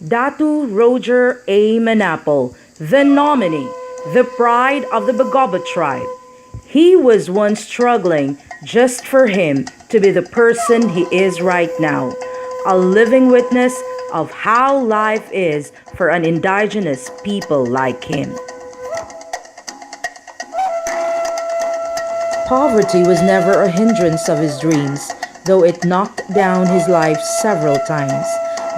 Datu Roger A. Manapol, the nominee, the pride of the Bagoba tribe. He was once struggling just for him to be the person he is right now, a living witness of how life is for an indigenous people like him. Poverty was never a hindrance of his dreams, though it knocked down his life several times.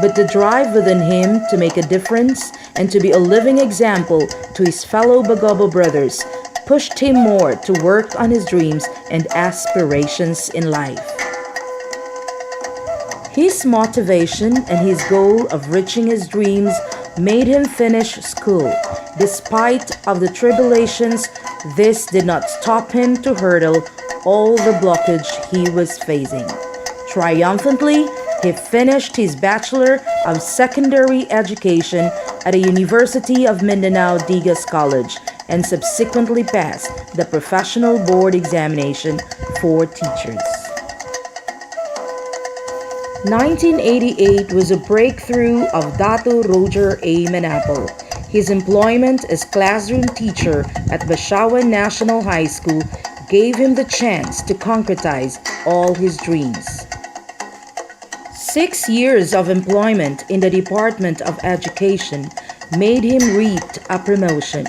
But the drive within him to make a difference and to be a living example to his fellow Bagobo brothers pushed him more to work on his dreams and aspirations in life. His motivation and his goal of reaching his dreams made him finish school. Despite of the tribulations, this did not stop him to hurdle all the blockage he was facing. Triumphantly, he finished his Bachelor of Secondary Education at the University of Mindanao Digas College and subsequently passed the Professional Board Examination for Teachers. 1988 was a breakthrough of Datu Roger A. Manapol. His employment as classroom teacher at Bashawan National High School gave him the chance to concretize all his dreams. 6 years of employment in the Department of Education made him reap a promotion.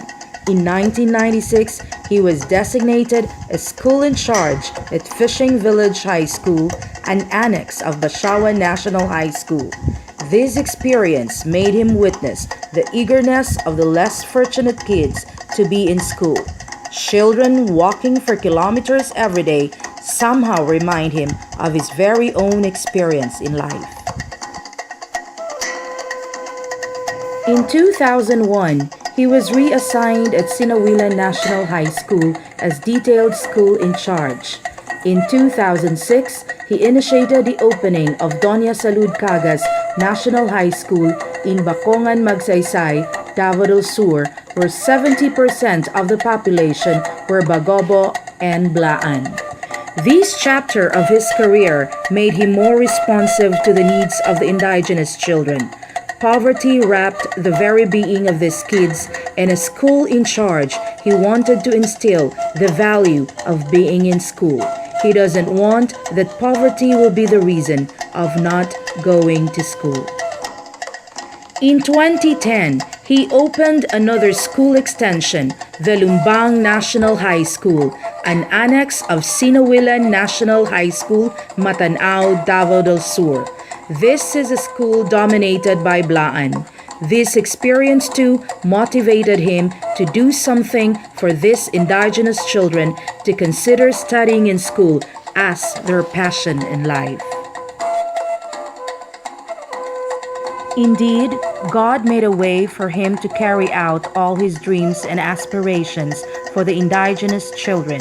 In 1996, he was designated a school in charge at Fishing Village High School, an annex of Bashawan National High School. This experience made him witness the eagerness of the less fortunate kids to be in school. Children walking for kilometers every day somehow remind him of his very own experience in life. In 2001, he was reassigned at Sinawilan National High School as detailed school in charge. In 2006, he initiated the opening of Doña Salud Cagas National High School in Bacongan, Magsaysay, Davao del Sur, where 70% of the population were Bagobo and Blaan. This chapter of his career made him more responsive to the needs of the indigenous children. Poverty wrapped the very being of these kids, and as school in charge, he wanted to instill the value of being in school. He doesn't want that poverty will be the reason of not going to school. In 2010, he opened another school extension, the Lumbang National High School, an annex of Sinawilan National High School, Matanao, Davao del Sur. This is a school dominated by Blaan. This experience too motivated him to do something for these indigenous children to consider studying in school as their passion in life. Indeed, God made a way for him to carry out all his dreams and aspirations for the indigenous children.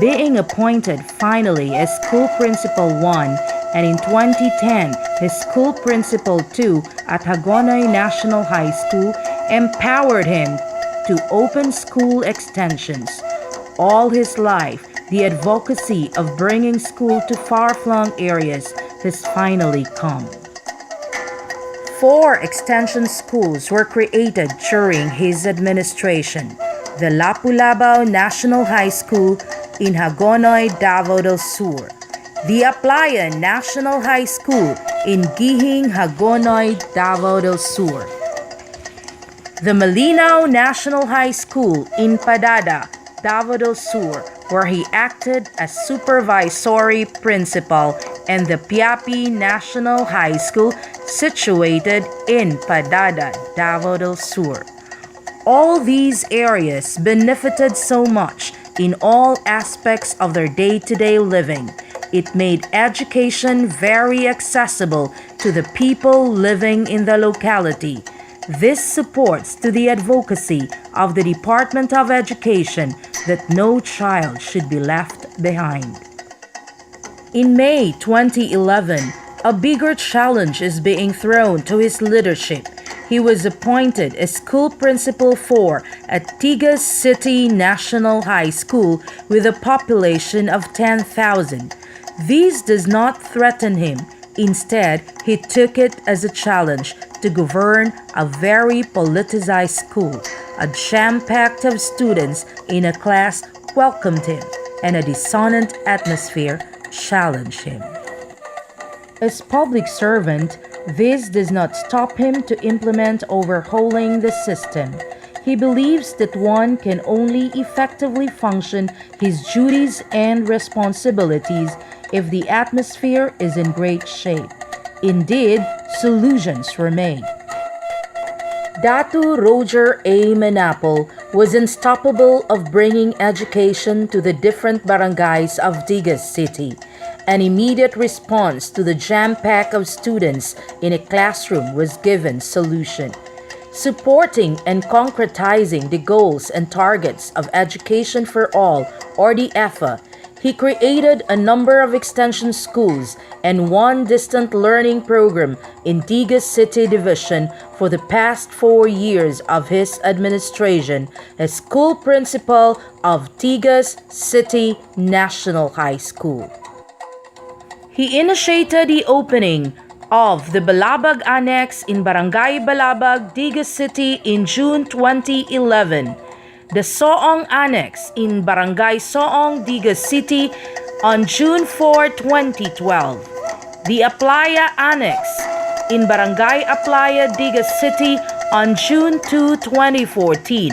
Being appointed finally as School Principal 1 and in 2010 his School Principal 2 at Hagonoy National High School empowered him to open school extensions. All his life, the advocacy of bringing school to far-flung areas has finally come. 4 extension schools were created during his administration. The Lapu-Labaw National High School in Hagonoy, Davao del Sur. The Aplayan National High School in Gihing, Hagonoy, Davao del Sur. The Malinaw National High School in Padada, Davao del Sur, where he acted as supervisory principal, and the Piapi National High School situated in Padada, Davao del Sur. All these areas benefited so much in all aspects of their day-to-day living. It made education very accessible to the people living in the locality. This supports to the advocacy of the Department of Education that no child should be left behind. In May 2011, a bigger challenge is being thrown to his leadership. He was appointed as School Principal 4 at Tigas City National High School with a population of 10,000. This does not threaten him Instead, he took it as a challenge to govern a very politicized school. A jam-packed of students in a class welcomed him, and a dissonant atmosphere challenged him. As public servant, this does not stop him to implement overhauling the system. He believes that one can only effectively function his duties and responsibilities if the atmosphere is in great shape. Indeed, solutions were made. Datu Roger A. Manapol was unstoppable of bringing education to the different barangays of Digas City. An immediate response to the jam-pack of students in a classroom was given solution. Supporting and concretizing the goals and targets of Education for All, or the EFA, he created a number of extension schools and one distant learning program in Digas City Division for the past 4 years of his administration as school principal of Digas City National High School. He initiated the opening of the Balabag Annex in Barangay Balabag, Digas City in June 2011. The Soong Annex in Barangay Soong, Digas City on June 4, 2012. The Aplaya Annex in Barangay Aplaya, Digas City on June 2, 2014.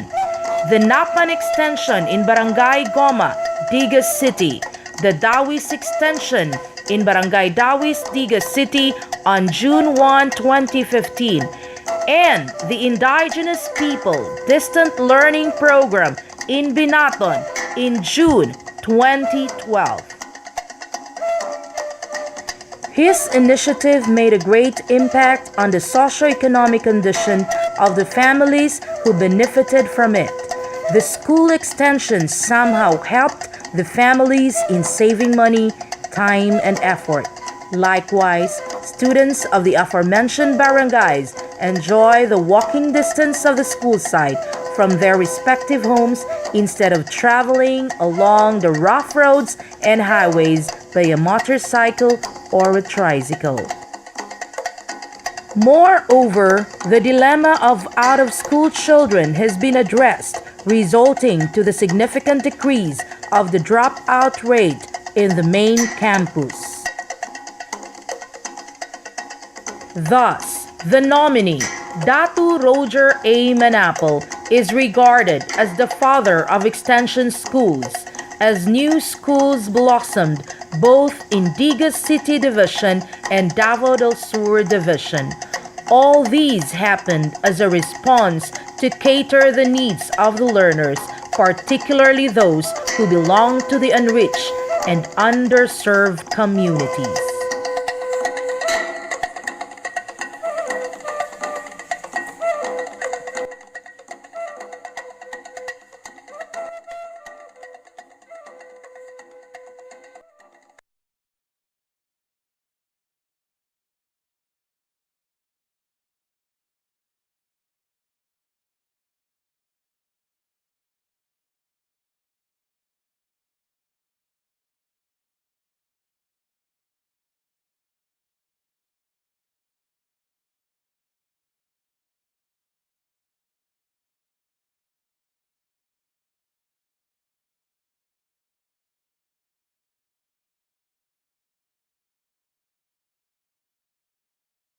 The Napan Extension in Barangay Goma, Digas City. The Dawis Extension in Barangay Dawis, Digas City on June 1, 2015. And the Indigenous People Distant Learning Program in Binaton in June 2012. His initiative made a great impact on the socio-economic condition of the families who benefited from it. The school extensions somehow helped the families in saving money, time, and effort. Likewise, students of the aforementioned barangays enjoy the walking distance of the school site from their respective homes instead of traveling along the rough roads and highways by a motorcycle or a tricycle. Moreover, the dilemma of out-of-school children has been addressed, resulting to the significant decrease of the dropout rate in the main campus. Thus, the nominee, Datu Roger A. Manapol, is regarded as the father of extension schools, as new schools blossomed both in Digas City Division and Davao del Sur Division. All these happened as a response to cater the needs of the learners, particularly those who belong to the unreached and underserved communities.